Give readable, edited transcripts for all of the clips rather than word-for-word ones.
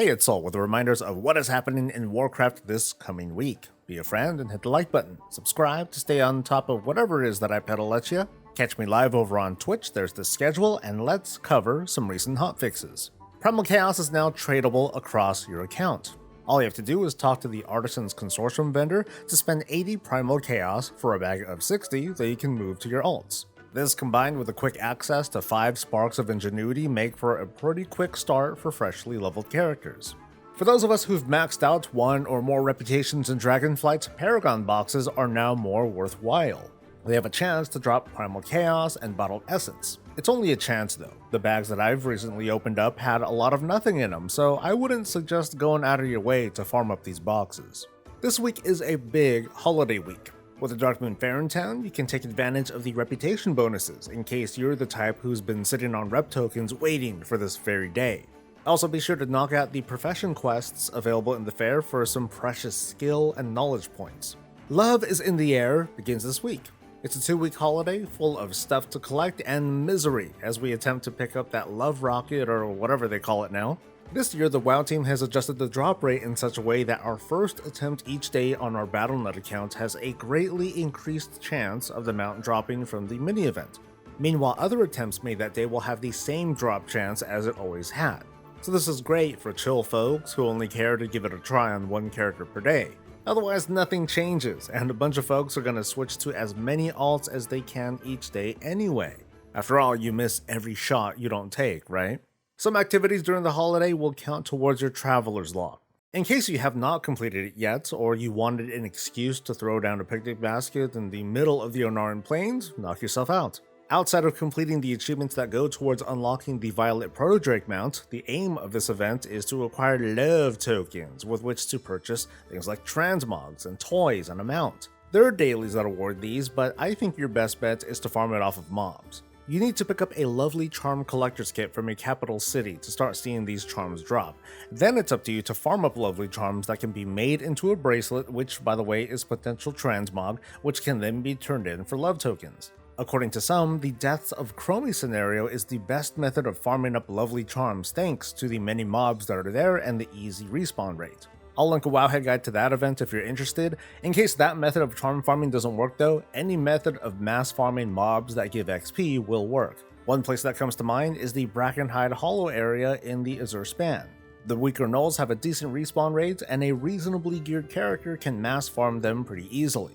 Hey, it's Soul with the reminders of what is happening in Warcraft this coming week. Be a friend and hit the like button. Subscribe to stay on top of whatever it is that I peddle at you. Catch me live over on Twitch, there's the schedule, and let's cover some recent hotfixes. Primal Chaos is now tradable across your account. All you have to do is talk to the Artisans Consortium vendor to spend 80 Primal Chaos for a bag of 60 that you can move to your alts. This, combined with a quick access to 5 Sparks of Ingenuity, make for a pretty quick start for freshly leveled characters. For those of us who've maxed out one or more reputations in Dragonflight, Paragon boxes are now more worthwhile. They have a chance to drop Primal Chaos and Bottled Essence. It's only a chance though. The bags that I've recently opened up had a lot of nothing in them, so I wouldn't suggest going out of your way to farm up these boxes. This week is a big holiday week. With the Darkmoon fair in town, you can take advantage of the reputation bonuses in case you're the type who's been sitting on rep tokens waiting for this very day. Also be sure to knock out the profession quests available in the fair for some precious skill and knowledge points. Love is in the Air begins this week. It's a 2-week holiday full of stuff to collect and misery as we attempt to pick up that love rocket or whatever they call it now. This year, the WoW team has adjusted the drop rate in such a way that our first attempt each day on our Battle.net account has a greatly increased chance of the mount dropping from the mini-event. Meanwhile, other attempts made that day will have the same drop chance as it always had. So this is great for chill folks who only care to give it a try on one character per day. Otherwise, nothing changes, and a bunch of folks are going to switch to as many alts as they can each day anyway. After all, you miss every shot you don't take, right? Some activities during the holiday will count towards your Traveler's Log. In case you have not completed it yet, or you wanted an excuse to throw down a picnic basket in the middle of the Onaran Plains, knock yourself out. Outside of completing the achievements that go towards unlocking the Violet Protodrake mount, the aim of this event is to acquire love tokens with which to purchase things like transmogs and toys and a mount. There are dailies that award these, but I think your best bet is to farm it off of mobs. You need to pick up a lovely charm collector's kit from a capital city to start seeing these charms drop. Then it's up to you to farm up lovely charms that can be made into a bracelet, which by the way is potential transmog, which can then be turned in for love tokens. According to some, the Deaths of Chromie scenario is the best method of farming up lovely charms thanks to the many mobs that are there and the easy respawn rate. I'll link a Wowhead guide to that event if you're interested. In case that method of charm farming doesn't work though, any method of mass farming mobs that give XP will work. One place that comes to mind is the Brackenhide Hollow area in the Azure Span. The weaker gnolls have a decent respawn rate, and a reasonably geared character can mass farm them pretty easily.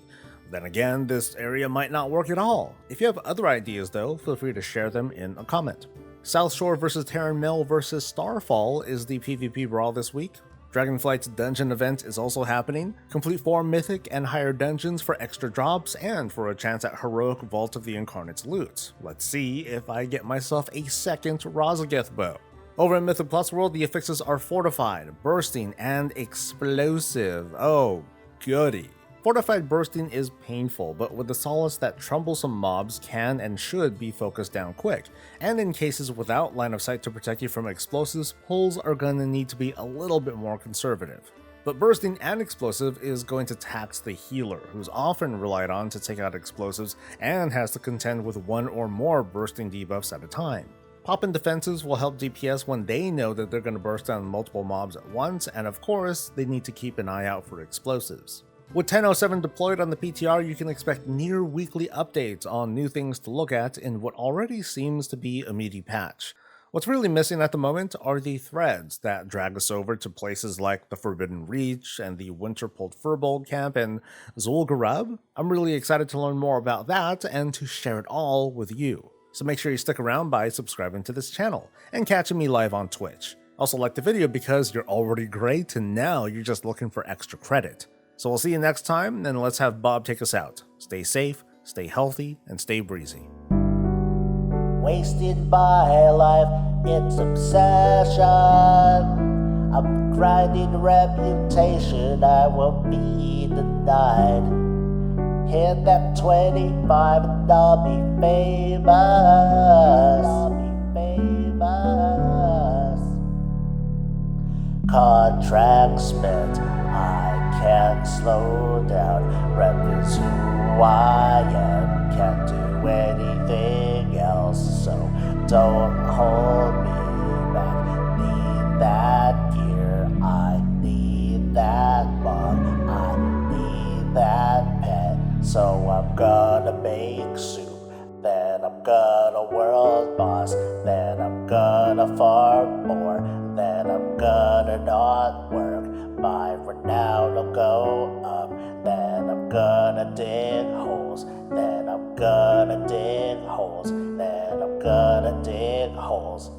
Then again, this area might not work at all. If you have other ideas though, feel free to share them in a comment. South Shore vs Terran Mail vs Starfall is the PvP brawl this week. Dragonflight's dungeon event is also happening. Complete 4 mythic and higher dungeons for extra drops and for a chance at heroic Vault of the Incarnate's loot. Let's see if I get myself a second Rosageth bow. Over in Mythic Plus World, the affixes are Fortified, Bursting, and Explosive. Oh, goody. Fortified Bursting is painful, but with the solace that troublesome mobs can and should be focused down quick, and in cases without line of sight to protect you from explosives, pulls are gonna need to be a little bit more conservative. But Bursting and Explosive is going to tax the healer, who's often relied on to take out explosives and has to contend with one or more Bursting debuffs at a time. Pop-in defenses will help DPS when they know that they're gonna burst down multiple mobs at once, and of course, they need to keep an eye out for explosives. With 10.07 deployed on the PTR, you can expect near weekly updates on new things to look at in what already seems to be a meaty patch. What's really missing at the moment are the threads that drag us over to places like the Forbidden Reach and the Winterpold Furbolg Camp and Zul'Gurub. I'm really excited to learn more about that and to share it all with you. So make sure you stick around by subscribing to this channel and catching me live on Twitch. Also like the video because you're already great and now you're just looking for extra credit. So we'll see you next time, and let's have Bob take us out. Stay safe, stay healthy, and stay breezy. Wasted my life, it's obsession. I'm grinding reputation, I won't be denied. Hit that 25 and I'll be famous. Contract spent, I can't slow down. Rep is who I am, can't do anything else. So don't hold me back, need that gear. dog, I need that pet. So I'm gonna make soup, then I'm gonna world boss, then I'm gonna farm more, then I'm gonna not work. My renown will go up, then I'm gonna dig holes, then I'm gonna dig holes, then I'm gonna dig holes.